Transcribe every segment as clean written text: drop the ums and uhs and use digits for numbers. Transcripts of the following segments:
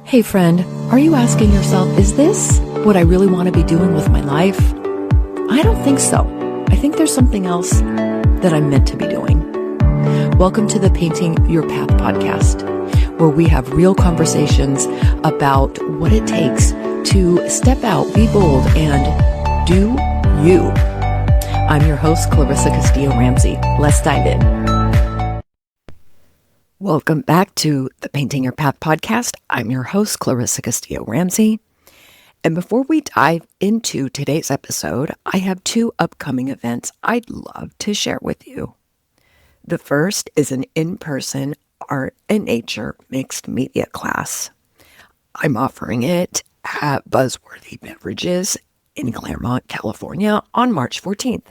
Hey friend, are you asking yourself, is this what I really want to be doing with my life? I don't think so. I think there's something else that I'm meant to be doing. Welcome to the Painting Your Path podcast, where we have real conversations about what it takes to step out, be bold, and do you. I'm your host, Clarissa Castillo-Ramsey. Let's dive in. Welcome back to the Painting Your Path podcast. I'm your host, Clarissa Castillo-Ramsey. And before we dive into today's episode, I have two upcoming events I'd love to share with you. The first is an in-person art and nature mixed media class. I'm offering it at Buzzworthy Beverages in Claremont, California on March 14th.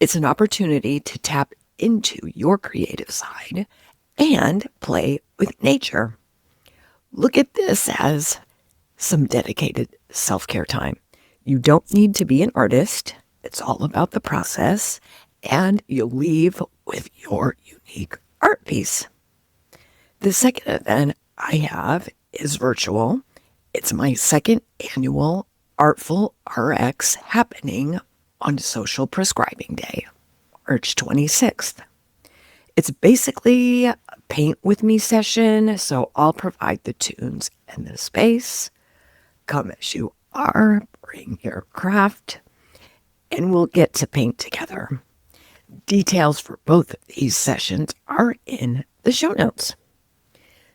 It's an opportunity to tap into your creative side and play with nature. Look at this as some dedicated self-care time. You don't need to be an artist. It's all about the process, and you'll leave with your unique art piece. The second event I have is virtual. It's my second annual Artful RX happening on Social Prescribing Day, March 26th. It's basically a paint with me session, so I'll provide the tunes and the space. Come as you are, bring your craft, and we'll get to paint together. Details for both of these sessions are in the show notes.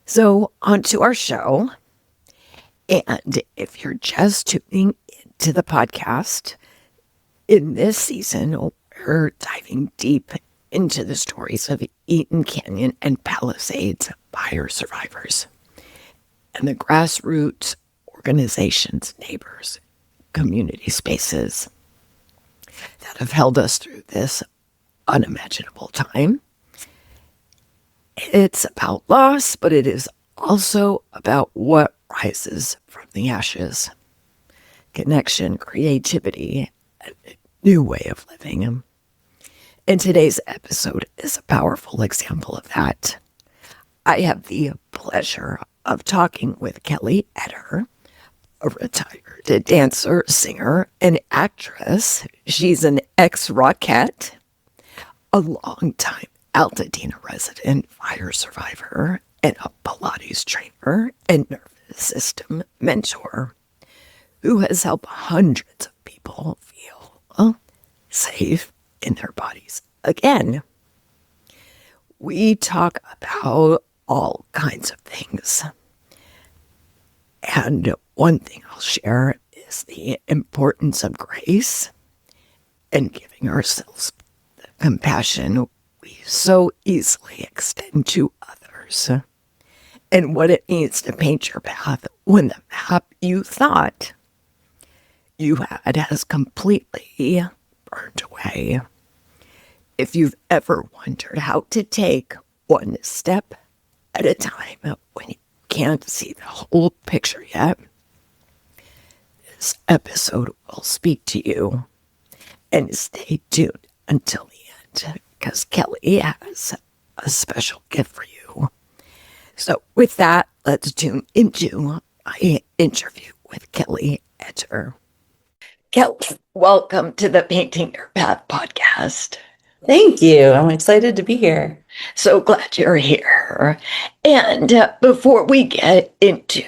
So on to our show. And if you're just tuning into the podcast, in this season, we're diving deep into the stories of Eaton and Palisades fire survivors and the grassroots organizations, neighbors, community spaces that have held us through this unimaginable time. It's about loss, but it is also about what rises from the ashes. Connection, creativity, and a new way of living. And today's episode is a powerful example of that. I have the pleasure of talking with Kelly Etter, a retired dancer, singer, and actress. She's an ex-Rockette, a longtime Altadena resident, fire survivor, and a Pilates trainer and nervous system mentor who has helped hundreds of people feel safe in their bodies again. We talk about all kinds of things. And one thing I'll share is the importance of grace and giving ourselves the compassion we so easily extend to others. And what it means to paint your path when the map you thought you had has completely burned away. If you've ever wondered how to take one step at a time when you can't see the whole picture yet, this episode will speak to you. And stay tuned until the end, because Kelly has a special gift for you. So with that, let's tune into my interview with Kelly Etter. Kelly, welcome to the Painting Your Path podcast. Thank you. I'm excited to be here. So glad you're here. And before we get into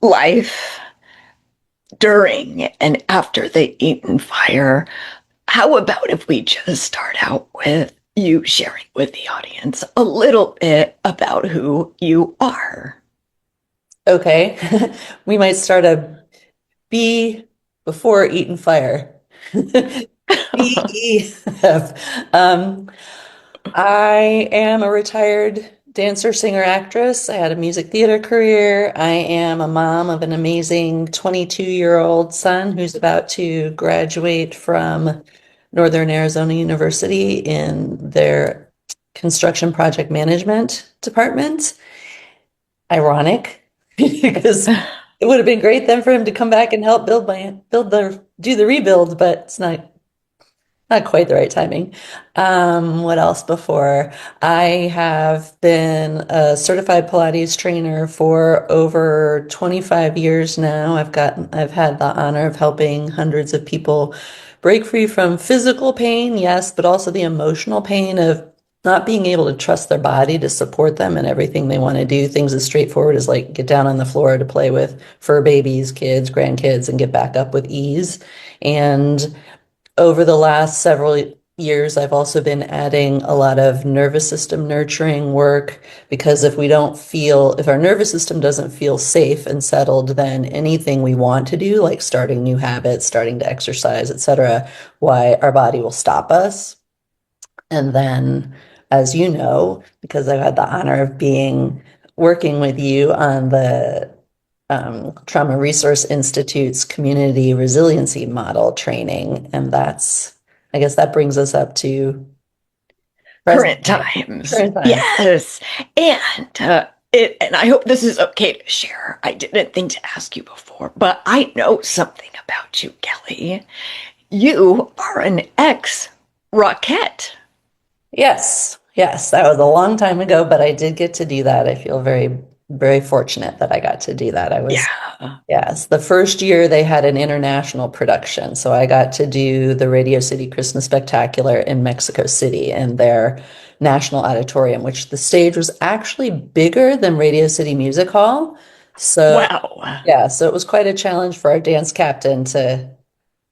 life during and after the Eaton fire, how about if we just start out with you sharing with the audience a little bit about who you are? Okay. We might start a B before Eaton fire. BEF. I am a retired dancer, singer, actress. I had a music theater career. I am a mom of an amazing 22-year-old son who's about to graduate from Northern Arizona University in their construction project management department. Ironic, because it would have been great then for him to come back and help do the rebuild, but it's not Not quite the right timing. What else before? I have been a certified Pilates trainer for over 25 years now. I've had the honor of helping hundreds of people break free from physical pain, yes, but also the emotional pain of not being able to trust their body to support them in everything they want to do. Things as straightforward as like get down on the floor to play with fur babies, kids, grandkids, and get back up with ease. And over the last several years, I've also been adding a lot of nervous system nurturing work because if our nervous system doesn't feel safe and settled, then anything we want to do, like starting new habits, starting to exercise, etc., why our body will stop us. And then, as you know, because I've had the honor of working with you on the Trauma Resource Institute's community resiliency model training. And I guess that brings us up to present Current times. current time. Yes. And I hope this is okay to share. I didn't think to ask you before, but I know something about you, Kelly. You are an ex Rockette. Yes, yes, that was a long time ago, but I did get to do that. I feel very, very fortunate that I got to do that. Yeah. Yes, the first year they had an international production. So I got to do the Radio City Christmas Spectacular in Mexico City in their national auditorium, which the stage was actually bigger than Radio City Music Hall. So Wow. yeah, so it was quite a challenge for our dance captain to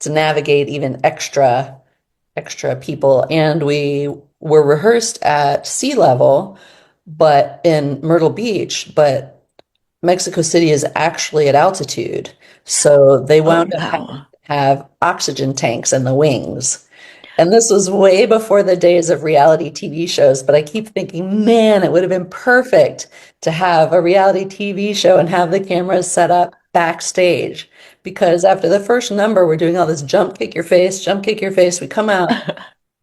navigate even extra people. And we were rehearsed at sea level, but in Myrtle Beach, but Mexico City is actually at altitude. So they Oh, wound up having to no. have oxygen tanks in the wings. And this was way before the days of reality TV shows, but I keep thinking, man, it would have been perfect to have a reality TV show and have the cameras set up backstage. Because after the first number, we're doing all this jump, kick your face, jump, kick your face. We come out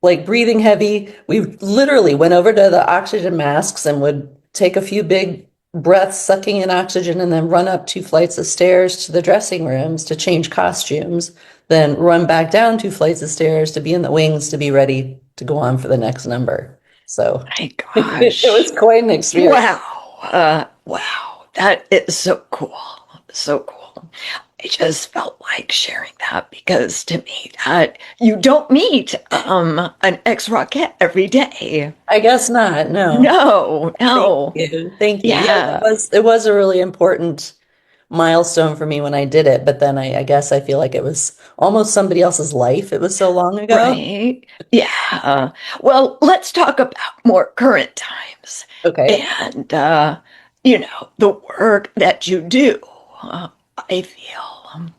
like breathing heavy. We literally went over to the oxygen masks and would take a few big breaths, sucking in oxygen, and then run up 2 flights of stairs to the dressing rooms to change costumes, then run back down 2 flights of stairs to be in the wings to be ready to go on for the next number. So My it was gosh. quite an experience. Wow. Wow. That is so cool. So cool. I just felt like sharing that because to me that you don't meet an ex Rockette every day. I guess not. No. No, Thank no. you. Thank you. Yeah, Yeah, it was a really important milestone for me when I did it, but then I guess I feel like it was almost somebody else's life. It was so long ago. right. Yeah. Well, let's talk about more current times Okay. and the work that you do. I feel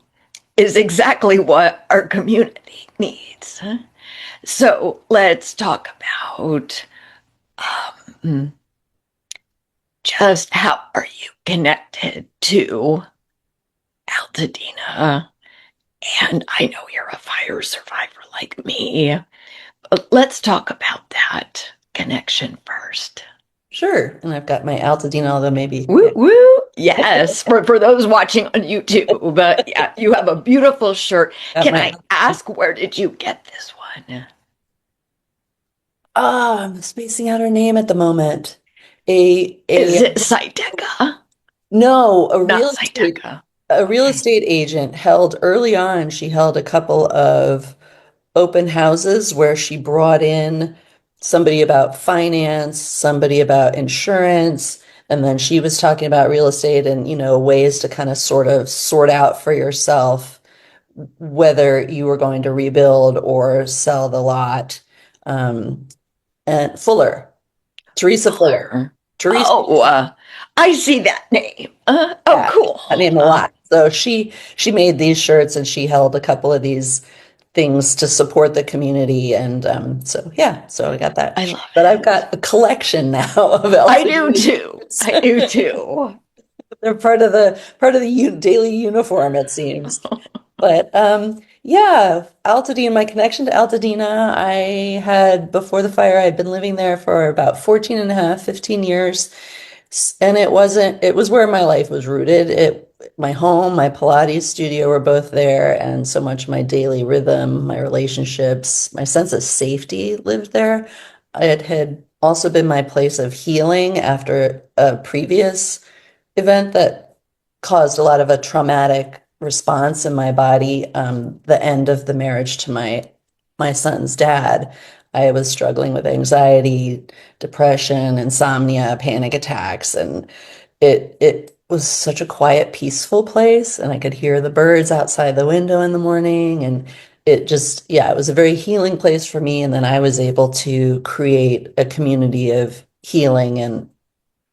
is exactly what our community needs. So let's talk about just how are you connected to Altadena? And I know you're a fire survivor like me. But let's talk about that connection first. Sure. And I've got my Altadena, although maybe, Woo yeah. woo. Yes, for those watching on YouTube. But yeah, you have a beautiful shirt. Got Can my, I ask where did you get this one? I'm spacing out her name at the moment. Is A it Psyteca? no, Not Psyteca. a real Okay. estate agent held early on, she held a couple of open houses where she brought in somebody about finance, somebody about insurance, and then she was talking about real estate and, ways to kind of sort of sort out for yourself whether you were going to rebuild or sell the lot. Um, and Teresa Fuller. Fuller. Teresa, Oh, I see that name. Oh, yeah, cool. that name a lot. So she made these shirts and she held a couple of these things to support the community. And so yeah, so I got that. I love But I've it. got a collection now of I do Altadena too. shirts. I do too. They're part of the daily uniform, it seems. But yeah, Altadena, my connection to Altadena, I had before the fire, I'd been living there for about 14 and a half, 15 years. And it was where my life was rooted. My home, my Pilates studio were both there, and so much of my daily rhythm, my relationships, my sense of safety lived there. It had also been my place of healing after a previous event that caused a lot of a traumatic response in my body. The end of the marriage to my son's dad. I was struggling with anxiety, depression, insomnia, panic attacks, and it was such a quiet, peaceful place, and I could hear the birds outside the window in the morning, and it just, yeah, it was a very healing place for me. And then I was able to create a community of healing and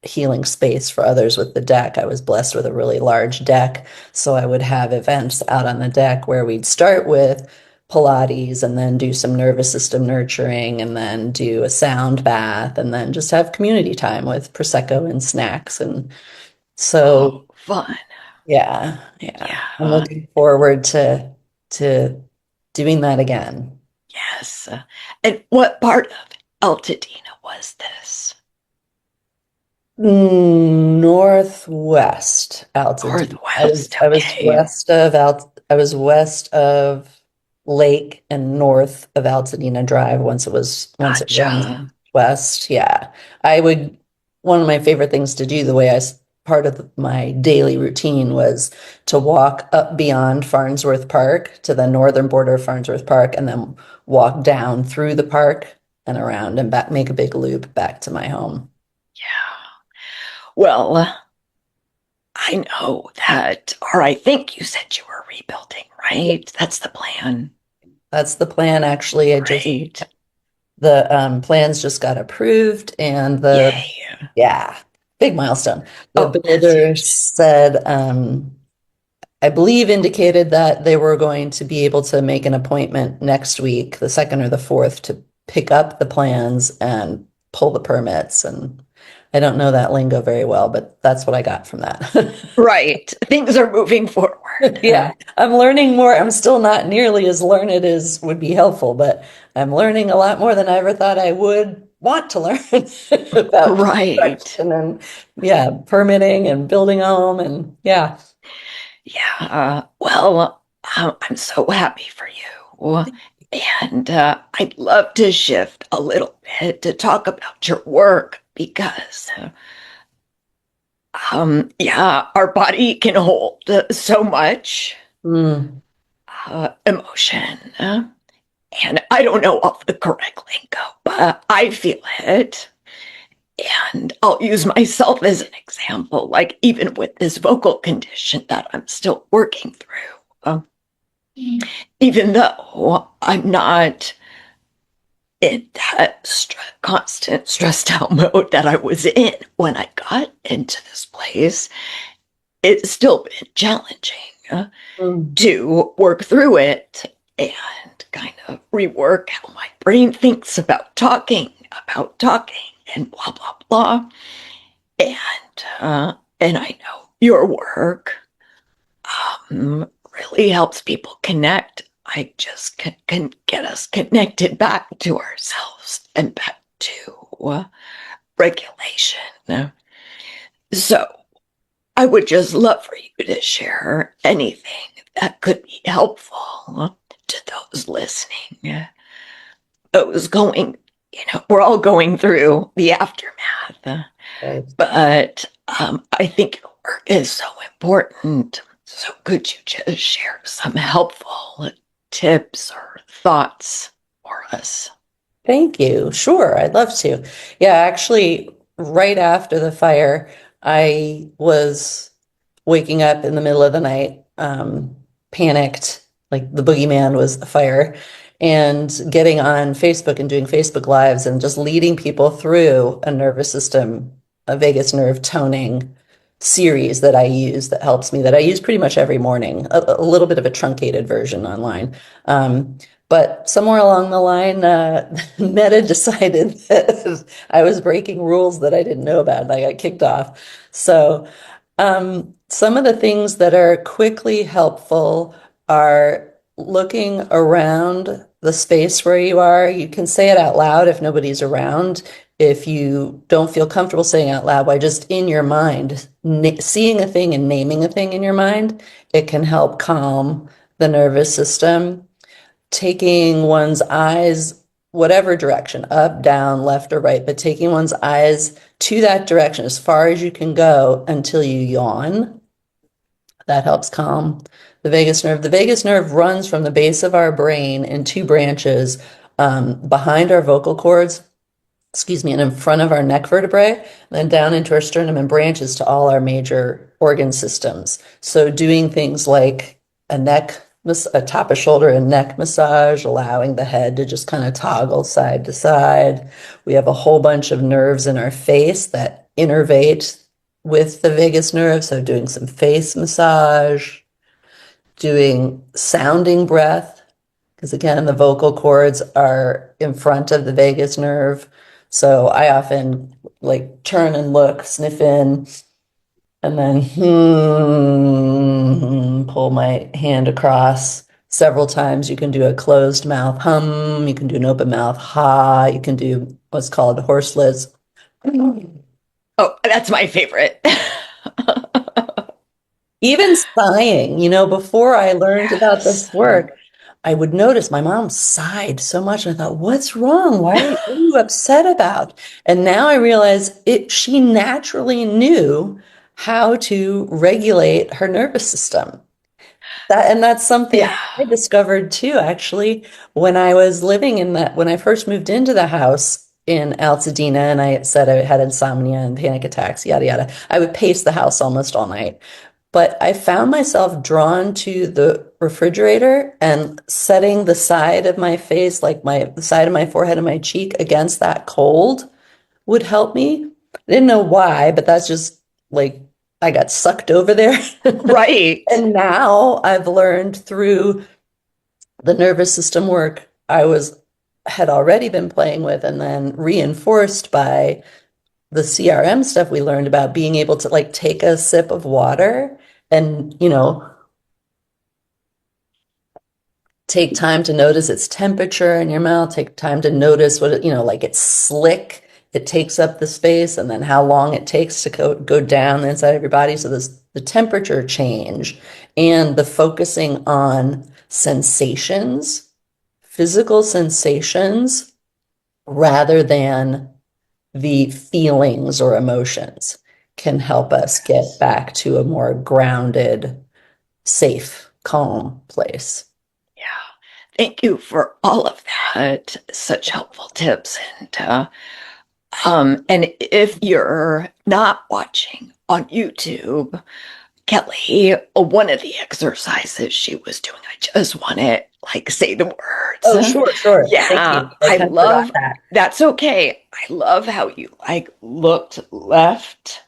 healing space for others with the deck. I was blessed with a really large deck, so I would have events out on the deck where we'd start with Pilates and then do some nervous system nurturing and then do a sound bath and then just have community time with Prosecco and snacks. And so, Oh, fun. yeah, I'm Yeah. looking forward to doing that again. Yes. And what part of Altadena was this? Northwest Altadena. Northwest. Okay. I was west of Lake and north of Altadena Drive once it runs Gotcha. west. Yeah. I would One of my favorite things to do, part of my daily routine was to walk up beyond Farnsworth Park to the northern border of Farnsworth Park and then walk down through the park and around and back, make a big loop back to my home. Yeah. Well, I know that, or I think you said you were rebuilding, right? That's the plan. That's the plan. Actually, Great. the plans just got approved, and Yay. yeah, big milestone. The Oh, that's builder huge. said, I believe indicated that they were going to be able to make an appointment next week, the second or the fourth, to pick up the plans and pull the permits. And I don't know that lingo very well, but that's what I got from that. Right. Things are moving forward. Yeah, I'm learning more. I'm still not nearly as learned as would be helpful, but I'm learning a lot more than I ever thought I would want to learn about Right. construction and yeah, permitting and building a home and yeah. Yeah. Well, I'm so happy for you. And I'd love to shift a little bit to talk about your work because, yeah, our body can hold so much Mm, emotion. And I don't know off the correct lingo, but I feel it. And I'll use myself as an example, like even with this vocal condition that I'm still working through. Even though I'm not in that constant stressed out mode that I was in when I got into this place, it's still been challenging mm, to work through it and kind of rework how my brain thinks about talking, and blah blah blah. And and I know your work really helps people connect. I just can get us connected back to ourselves and back to regulation. So I would just love for you to share anything that could be helpful to those listening. Those going, we're all going through the aftermath, right. but I think your work is so important. So could you just share some helpful tips or thoughts for us? Thank you. Sure, I'd love to. Yeah, actually, right after the fire, I was waking up in the middle of the night, panicked, like the boogeyman was the fire, and getting on Facebook and doing Facebook Lives and just leading people through a vagus nerve toning series that I use that helps me, that I use pretty much every morning, a little bit of a truncated version online. But somewhere along the line, Meta decided that I was breaking rules that I didn't know about, and I got kicked off. So, some of the things that are quickly helpful are looking around the space where you are. You can say it out loud if nobody's around. if you don't feel comfortable saying out loud, why just in your mind, seeing a thing and naming a thing in your mind, it can help calm the nervous system. Taking one's eyes, whatever direction, up, down, left, or right, but taking one's eyes to that direction as far as you can go until you yawn. That helps calm the vagus nerve. The vagus nerve runs from the base of our brain in two branches, behind our vocal cords, and in front of our neck vertebrae, and then down into our sternum, and branches to all our major organ systems. So doing things like a top of shoulder and neck massage, allowing the head to just kind of toggle side to side. We have a whole bunch of nerves in our face that innervate with the vagus nerve. So doing some face massage, doing sounding breath, because again, the vocal cords are in front of the vagus nerve. So I often like turn and look, sniff in, and then pull my hand across several times. You can do a closed mouth hum, you can do an open mouth ha, you can do what's called horselets. Oh, that's my favorite. Even sighing, before I learned about this work, I would notice my mom sighed so much, and I thought, what's wrong? What are you upset about? And now I realize she naturally knew how to regulate her nervous system. And that's something Yeah. I discovered too, actually, when I was living when I first moved into the house in Altadena, and I said I had insomnia and panic attacks, yada, yada. I would pace the house almost all night. But I found myself drawn to the refrigerator and setting the side of my face, like the side of my forehead and my cheek against that cold would help me. I didn't know why, but that's just like I got sucked over there. Right. And now I've learned through the nervous system work had already been playing with, and then reinforced by the CRM stuff we learned about being able to like take a sip of water and, take time to notice its temperature in your mouth, take time to notice what like it's slick, it takes up the space, and then how long it takes to go down the inside of your body. So the temperature change and the focusing on sensations, physical sensations, rather than the feelings or emotions, can help us get back to a more grounded, safe, calm place. Yeah. Thank you for all of that. Such helpful tips. And if you're not watching on YouTube, Kelly, one of the exercises she was doing, I just want to like say the words. Oh, sure. Yeah, Thank you. I kind of love forgot that. that's okay. I love how you like looked left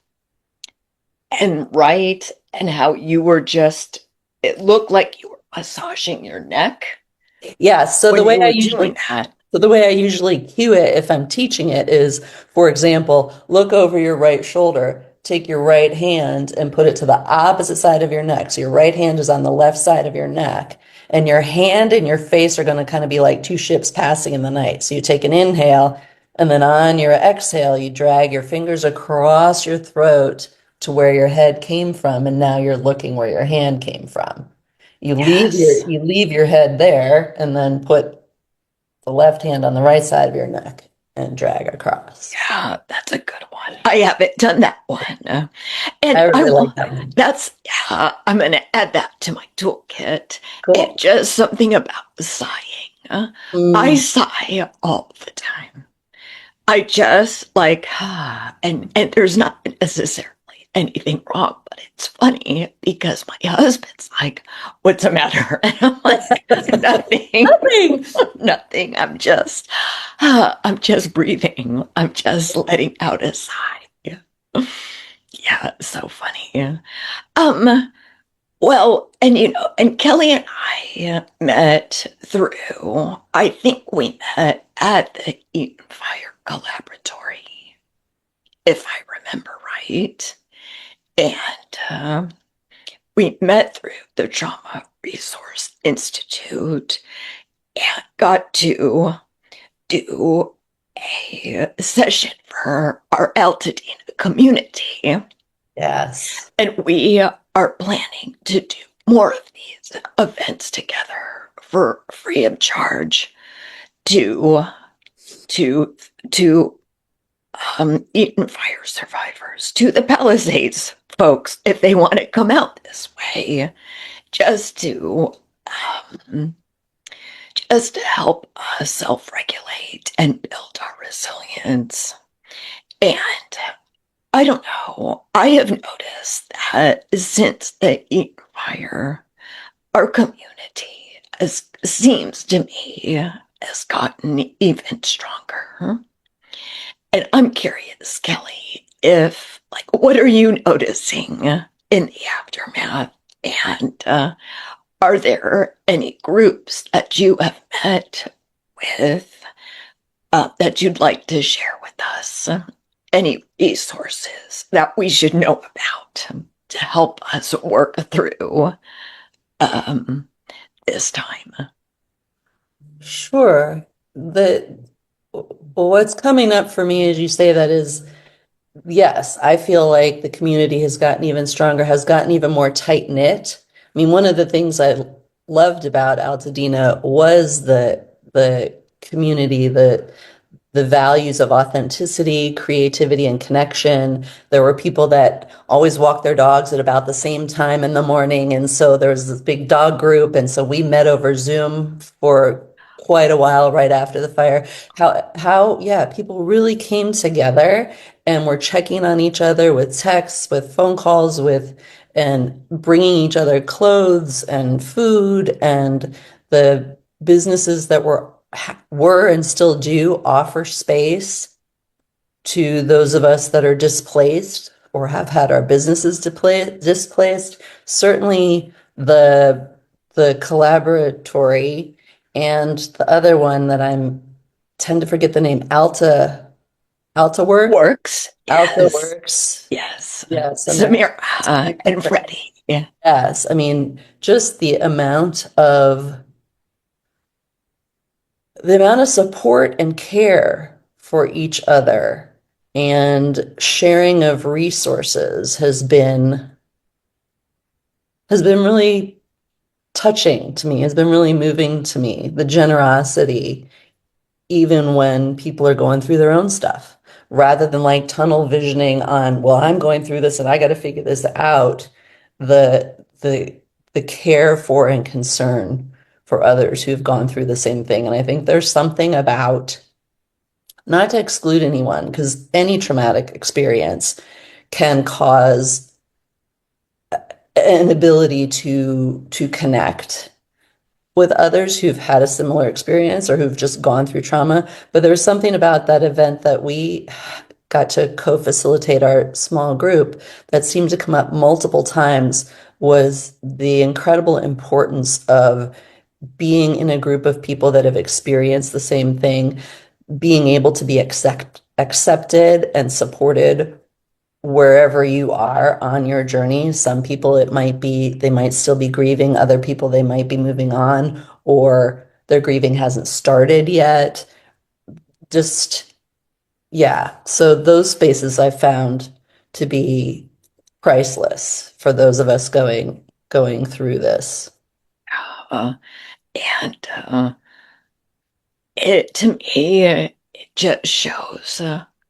and right, and how you were it looked like you were massaging your neck Yeah, so when you were doing that. the way I usually cue it if I'm teaching it is, for example, look over your right shoulder, take your right hand and put it to the opposite side of your neck. So your right hand is on the left side of your neck, and your hand and your face are going to kind of be like two ships passing in the night. So you take an inhale, and then on your exhale, you drag your fingers across your throat to where your head came from, and now you're looking where your hand came from. Yes. You leave your head there, and then put the left hand on the right side of your neck and drag across. Yeah, that's a good one. I haven't done that one. And I I really will, like that one. I'm going to add that to my toolkit. Cool. And just something about sighing. I sigh all the time. I just like, and there's not necessarily anything wrong, but it's funny because my husband's like, what's the matter? And I'm like, nothing, Nothing. nothing. I'm just breathing. I'm just letting out a sigh. Yeah, so funny. Well, and Kelly and I I think we met at the Eaton Fire Collaboratory, if I remember right. And we met through the Trauma Resource Institute and got to do a session for our Altadena community. Yes. And we are planning to do more of these events together for free of charge to to to Eaton fire survivors, to the Palisades folks, if they want to come out this way, just to um, just to help us self-regulate and build our resilience. And I don't know, I have noticed that since the Eaton fire, our community seems to me has gotten even stronger. And I'm curious, Kelly, if, like, what are you noticing in the aftermath? And are there any groups that you have met with that you'd like to share with us? Any resources that we should know about to help us work through um, this time? Sure. What's coming up for me as you say that is, yes, I feel like the community has gotten even stronger, has gotten even more tight knit. I mean, one of the things I loved about Altadena was the community, the values of authenticity, creativity, and connection. There were people that always walked their dogs at about the same time in the morning. And so there was this big dog group. And so we met over Zoom for quite a while right after the fire. Yeah, people really came together and were checking on each other with texts, with phone calls, and bringing each other clothes and food, and the businesses that were and still do offer space to those of us that are displaced or have had our businesses displaced. Certainly the collaboratory, and the other one that I'm tend to forget the name, Works, Alta yes, Works. yes. Yes, Samira and Freddie, yeah. yes. I mean, just the amount of support and care for each other and sharing of resources has been really touching to me, has been really moving to me. The generosity, even when people are going through their own stuff, rather than like tunnel visioning on, well, I'm going through this and I got to figure this out. The care for and concern for others who've gone through the same thing. And I think there's something about, not to exclude anyone, because any traumatic experience can cause an ability to connect with others who've had a similar experience or who've just gone through trauma. But there's something about that event that we got to co-facilitate, our small group, that seemed to come up multiple times, was the incredible importance of being in a group of people that have experienced the same thing, being able to be accepted and supported wherever you are on your journey. Some people, they might still be grieving. Other people, they might be moving on, or their grieving hasn't started yet. Just, yeah. So those spaces I found to be priceless for those of us going through this. Uh, and it, to me, it just shows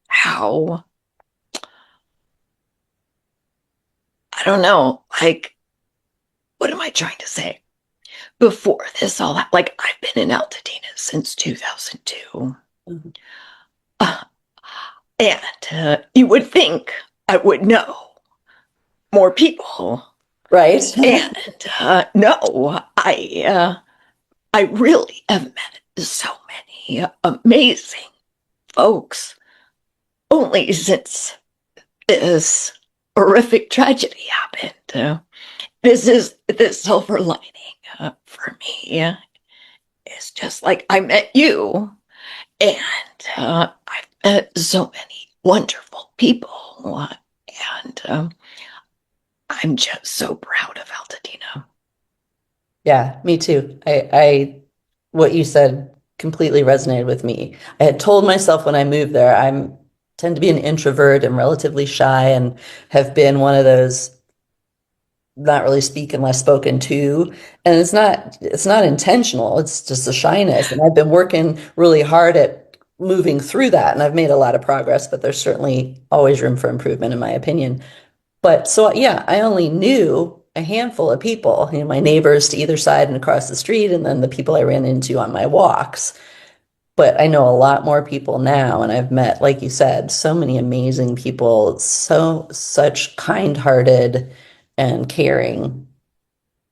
how, I don't know, like, what am I trying to say? Before this all, like, I've been in Altadena since 2002. Mhm. Uh, and you would think I would know more people. Right? And no, I really have met so many amazing folks only since this horrific tragedy happened. This is the silver lining for me. It's just like I met you, and I've met so many wonderful people, and I'm just so proud of Altadena. Yeah, me too. What you said completely resonated with me. I had told myself when I moved there, I'm tend to be an introvert and relatively shy and have been one of those not really speak unless spoken to. And it's not intentional. It's just a shyness. And I've been working really hard at moving through that. And I've made a lot of progress, but there's certainly always room for improvement, in my opinion. But so, yeah, I only knew a handful of people, my neighbors to either side and across the street, and then the people I ran into on my walks. But I know a lot more people now, and I've met, like you said, so many amazing people, such kind-hearted and caring.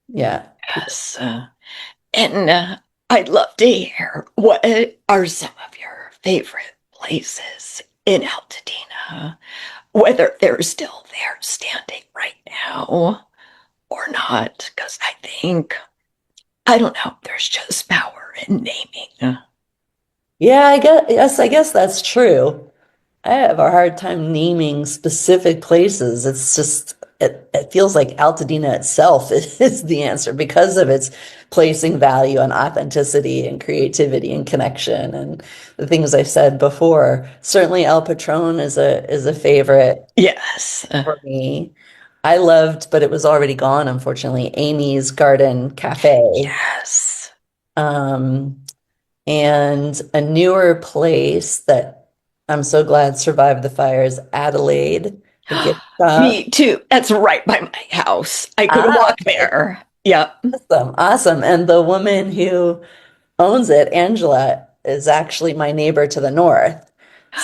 Yeah, people. Yes. And I'd love to hear what are some of your favorite places in Altadena, whether they're still there standing right now or not, because I don't know, there's just power in naming. Yeah, I guess that's true. I have a hard time naming specific places. It's just it feels like Altadena itself is the answer because of its placing value on authenticity and creativity and connection and the things I said before. Certainly El Patron is a favorite Yes. for me. I loved, but it was already gone, unfortunately, Amy's Garden Cafe. Yes. Um, and a newer place that I'm so glad survived the fires, Adelaide, the gift shop. Me too. That's right by my house. I could Ah, walk there. Yep. awesome, awesome. And the woman who owns it, Angela, is actually my neighbor to the north.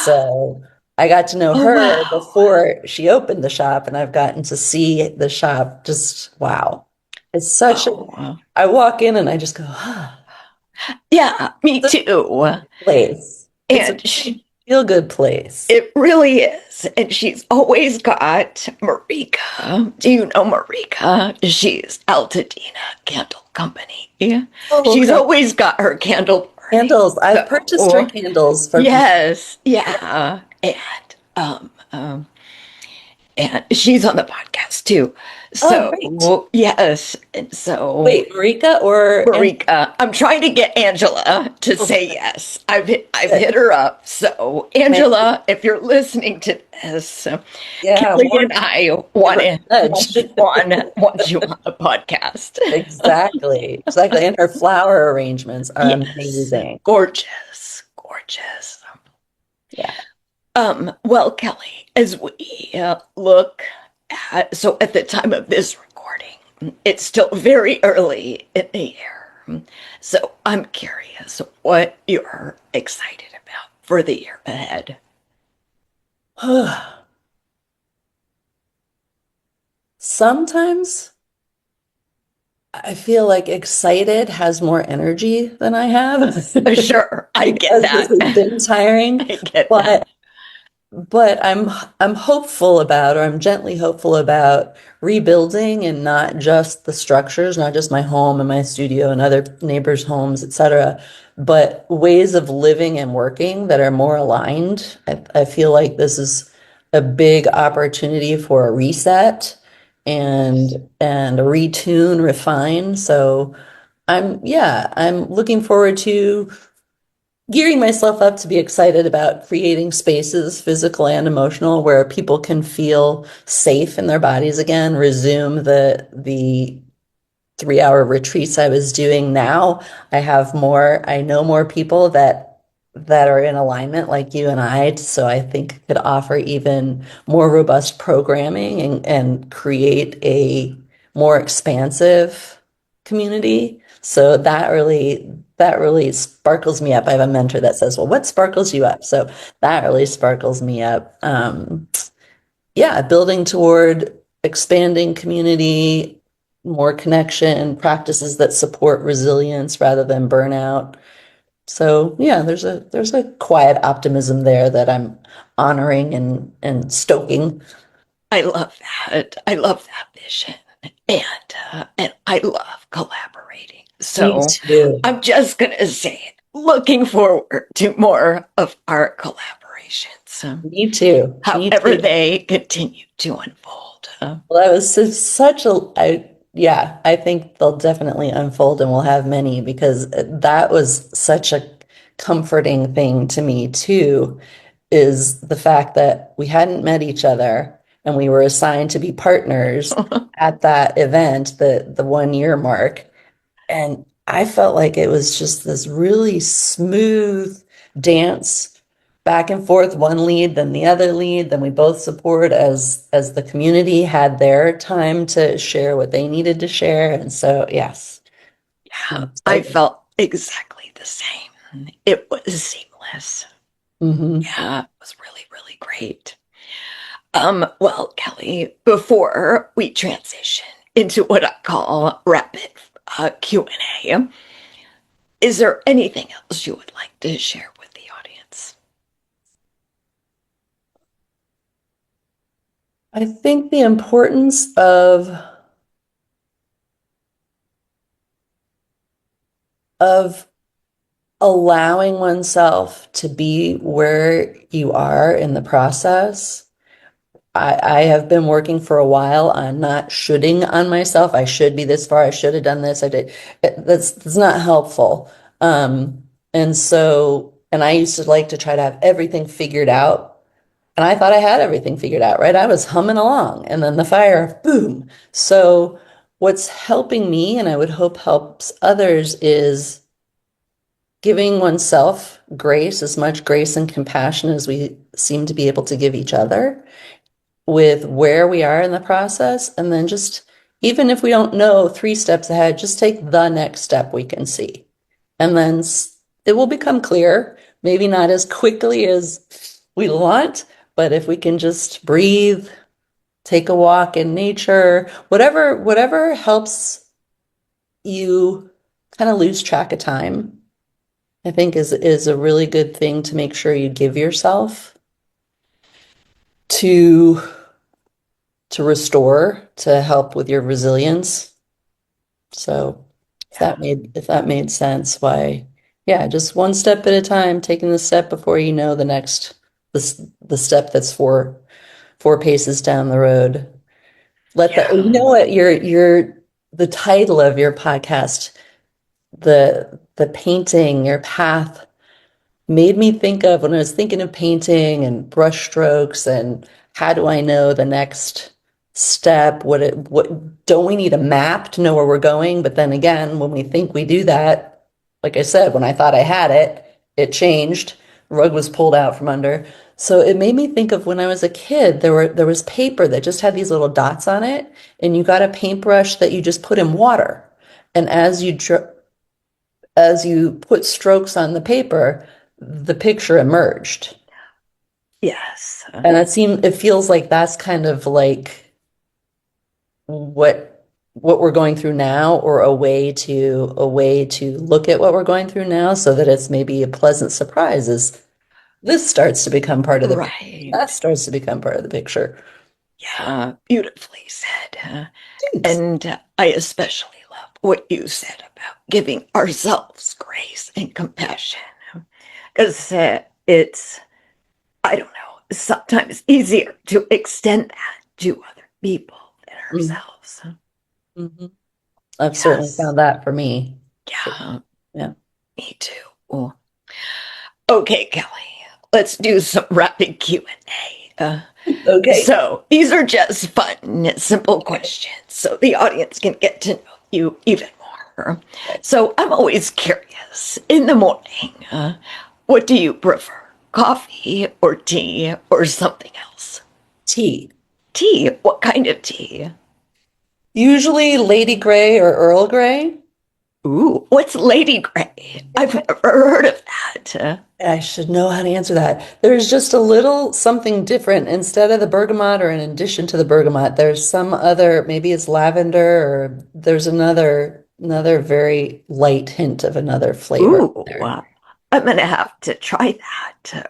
So I got to know Oh, her wow. before she opened the shop, and I've gotten to see the shop. Just wow. It's such a, Oh, I walk in and I just go, ah, yeah, me it's too. a place. It's a And feel good place. it really is. And she's always got Marika. Do you know Marika? She's Altadena Candle Company. Oh, She's okay. always got her candle burning. Candles. I've purchased her So, candles for people. yes, yeah. And she's on the podcast too. Oh, great. So, yes. And so Wait, Marika or Marika. I'm trying to get Angela to say okay. yes. I've hit her up. So Angela, if you're listening to this, Yeah, Kelly and I give her a nudge. want you on the podcast. Exactly. Exactly. And her flower arrangements are Yes, amazing. gorgeous, gorgeous. Yeah. Well, Kelly, as we look at the time of this recording, it's still very early in the year. So I'm curious what you're excited about for the year ahead. Sometimes I feel like excited has more energy than I have Sure, I get because this that. has been tiring. I get that. But I'm hopeful about, or I'm gently hopeful about rebuilding and not just the structures, not just my home and my studio and other neighbors' homes, etc., but ways of living and working that are more aligned. I feel like this is a big opportunity for a reset and a retune, refine. So I'm looking forward to gearing myself up to be excited about creating spaces, physical and emotional, where people can feel safe in their bodies again, resume the 3 hour retreats I was doing. Now I know more people that are in alignment like you and I, so I think could offer even more robust programming and create a more expansive community. So that really sparkles me up. I have a mentor that says, well, what sparkles you up? So that really sparkles me up. Yeah, building toward expanding community, more connection, practices that support resilience rather than burnout. So yeah, there's a quiet optimism there that I'm honoring and stoking. I love that. I love that vision, and I love collaborating. Me So too. I'm just gonna say it. Looking forward to more of our collaborations, Me too. Me however too. they continue to unfold. Well, that was such a, yeah, I think they'll definitely unfold and we'll have many because that was such a comforting thing to me too is the fact that we hadn't met each other and we were assigned to be partners at that event, the 1 year mark. And I felt like it was just this really smooth dance back and forth, one lead, then the other lead, then we both support as the community had their time to share what they needed to share. And so, yes, I'm I excited. felt exactly the same. It was seamless. Hmm. Yeah, it was really, really great. Well, Kelly, before we transition into what I call rapid Q&A, is there anything else you would like to share with the audience? I think the importance of allowing oneself to be where you are in the process. I have been working for a while on not shoulding on myself. I should be this far. I should have done this. I did. That's not helpful. And I used to like to try to have everything figured out. And I thought I had everything figured out, right? I was humming along and then the fire, boom. So what's helping me, and I would hope helps others, is giving oneself grace, as much grace and compassion as we seem to be able to give each other with where we are in the process. And then just, even if we don't know 3 steps ahead, just take the next step we can see. And then it will become clear, maybe not as quickly as we want, but if we can just breathe, take a walk in nature, whatever helps you kind of lose track of time, I think is a really good thing to make sure you give yourself to restore, to help with your resilience. So if that made sense, why, yeah, just one step at a time, taking the step before you know the next the step that's four paces down the road. You know Yeah, what, your the title of your podcast, the painting your path, made me think of when I was thinking of painting and brush strokes and how do I know the next step? What don't we need a map to know where we're going? But then again, when we think we do that, like I said, when I thought I had it, it changed. The rug was pulled out from under. So it made me think of when I was a kid, there was paper that just had these little dots on it, and you got a paintbrush that you just put in water. And as you put strokes on the paper, the picture emerged. yes. And it feels like that's kind of like what we're going through now, or a way to look at what we're going through now so that it's maybe a pleasant surprise as this starts to become part of the picture. That Right. starts to become part of the picture. Yeah, beautifully said. Thanks. And I especially love what you said about giving ourselves grace and compassion. Because it's, I don't know, sometimes easier to extend that to other people than ourselves. Mm-hmm. I've certainly Yes. found that for me. Yeah, Yeah. me too. Okay, Kelly, let's do some rapid Q&A. Okay. So these are just fun, simple questions so the audience can get to know you even more. So I'm always curious in the morning, what do you prefer? Coffee or tea or something else? Tea. Tea? What kind of tea? Usually Lady Grey or Earl Grey. Ooh, what's Lady Grey? I've never heard of that. I should know how to answer that. There's just a little something different. Instead of the bergamot, or in addition to the bergamot, there's some other, maybe it's lavender, or there's another very light hint of another flavor Ooh, there. I'm gonna have to try that.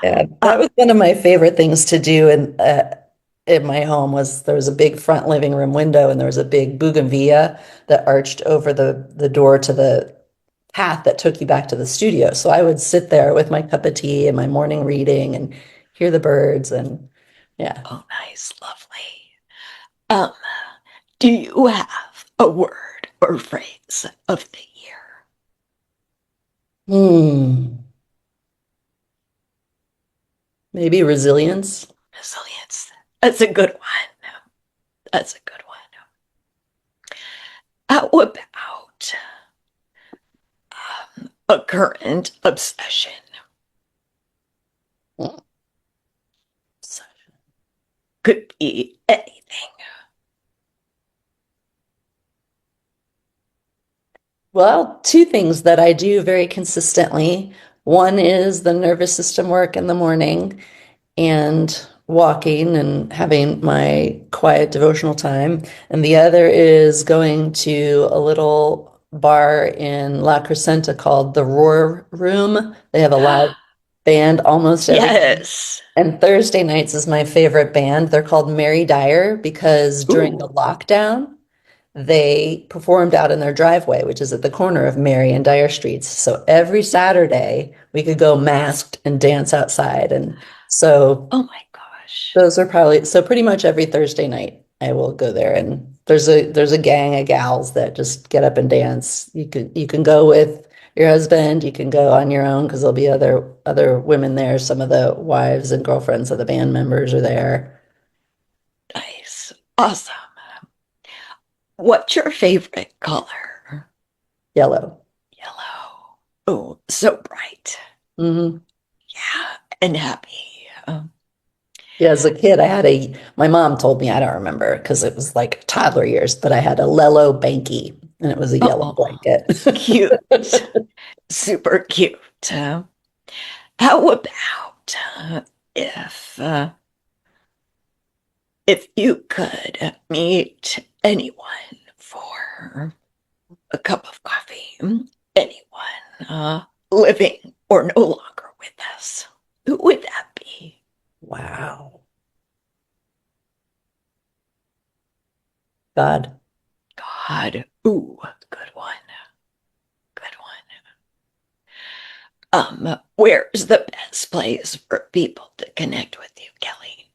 Yeah, Uh, that was one of my favorite things to do in my home. Was there was a big front living room window, and there was a big bougainvillea that arched over the door to the path that took you back to the studio. So I would sit there with my cup of tea and my morning reading and hear the birds, and yeah. oh, nice, lovely. Um, do you have a word or phrase of the year? Hmm. Maybe resilience. Resilience. That's a good one. That's a good one. How about a current obsession? Could be anything. Well, two things that I do very consistently. One is the nervous system work in the morning and walking and having my quiet devotional time. And the other is going to a little bar in La Crescenta called the Roar Room. They have a live band almost every night. Yes. And Thursday nights is my favorite band. They're called Mary Dyer because during the Ooh. lockdown, they performed out in their driveway, which is at the corner of Mary and Dyer Streets. So every Saturday we could go masked and dance outside. And so Oh my gosh. those are probably so pretty much every Thursday night I will go there and there's a gang of gals that just get up and dance. You can go with your husband, you can go on your own because there'll be other women there. Some of the wives and girlfriends of the band members are there. Nice. Awesome. What's your favorite color? Yellow. Yellow. Oh, so bright. Hmm. Yeah, and happy. Yeah, as a kid, my mom told me, I don't remember because it was like toddler years, but I had a Lello Banky and it was a yellow Oh, blanket. cute. Super cute. How about if uh, if you could meet anyone for a cup of coffee, anyone living or no longer with us, who would that be? Wow. God. God. Ooh, good one. Good one. Where's the best place for people to connect with you, Kelly?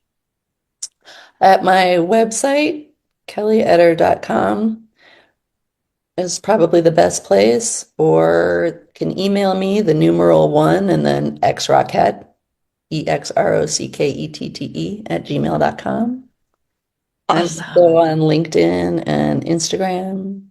At my website, kellyetter.com is probably the best place, or can email me the numeral one and then xrockette, EXROCKETTE at gmail.com. I'm also Awesome. on LinkedIn and Instagram.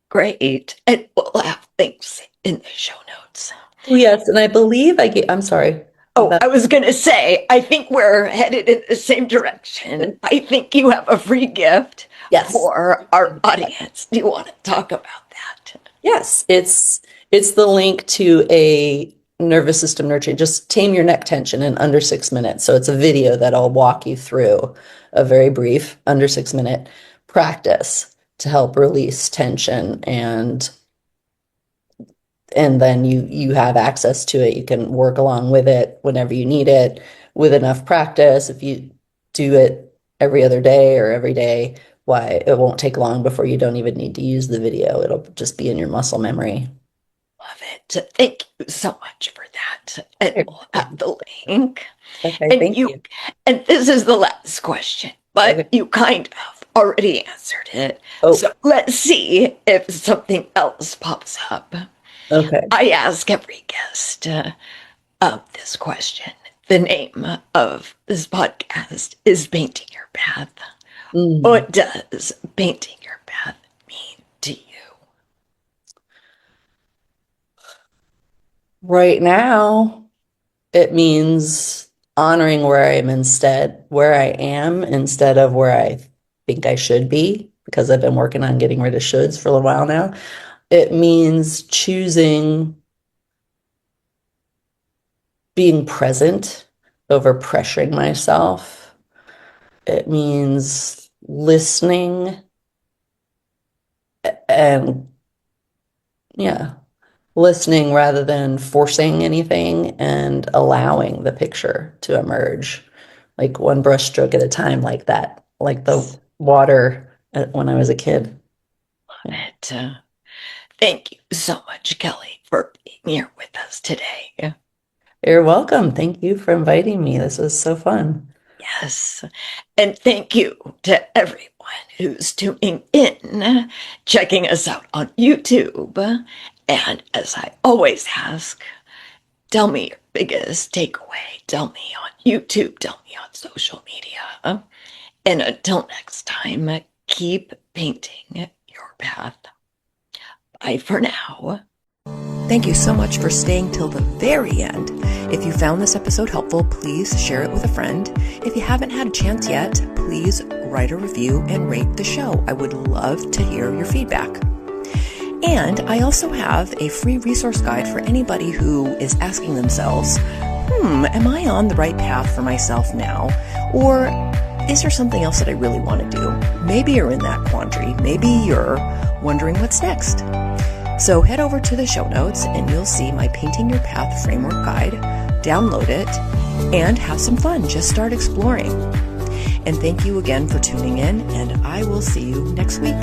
Great. And we'll have things in the show notes. Oh, yes, and I believe I'm sorry. Oh, I was going to say, I think we're headed in the same direction. I think you have a free gift Yes. for our audience. Do you want to talk about that? Yes, it's the link to a nervous system nurturing. Just tame your neck tension in under 6 minutes. So it's a video that I'll walk you through a very brief under 6 minute practice to help release tension and then you have access to it. You can work along with it whenever you need it with enough practice. If you do it every other day or every day, why it won't take long before you don't even need to use the video. It'll just be in your muscle memory. Love it. Thank you so much for that. And we'll have the link. Okay, And thank you, you. and this is the last question, but Okay. you kind of already answered it. Oh, So let's see if something else pops up. okay. I ask every guest this question. The name of this podcast is Painting Your Path. Mm. What does painting your path mean to you? Right now, it means honoring where I am instead of where I think I should be, because I've been working on getting rid of shoulds for a little while now. It means choosing being present over pressuring myself. It means listening and, yeah, listening rather than forcing anything and allowing the picture to emerge, like one brush stroke at a time, like that, like the water when I was a kid. Yeah. It, thank you so much, Kelly, for being here with us today. You're welcome. Thank you for inviting me. This was so fun. Yes. And thank you to everyone who's tuning in, checking us out on YouTube, And as I always ask, tell me your biggest takeaway. Tell me on YouTube. Tell me on social media. And until next time, keep painting your path. Bye for now. Thank you so much for staying till the very end. If you found this episode helpful, please share it with a friend. If you haven't had a chance yet, please write a review and rate the show. I would love to hear your feedback. And I also have a free resource guide for anybody who is asking themselves, am I on the right path for myself now? Or is there something else that I really want to do? Maybe you're in that quandary. Maybe you're wondering what's next. So head over to the show notes and you'll see my Painting Your Path framework guide. Download it and have some fun. Just start exploring. And thank you again for tuning in, and I will see you next week.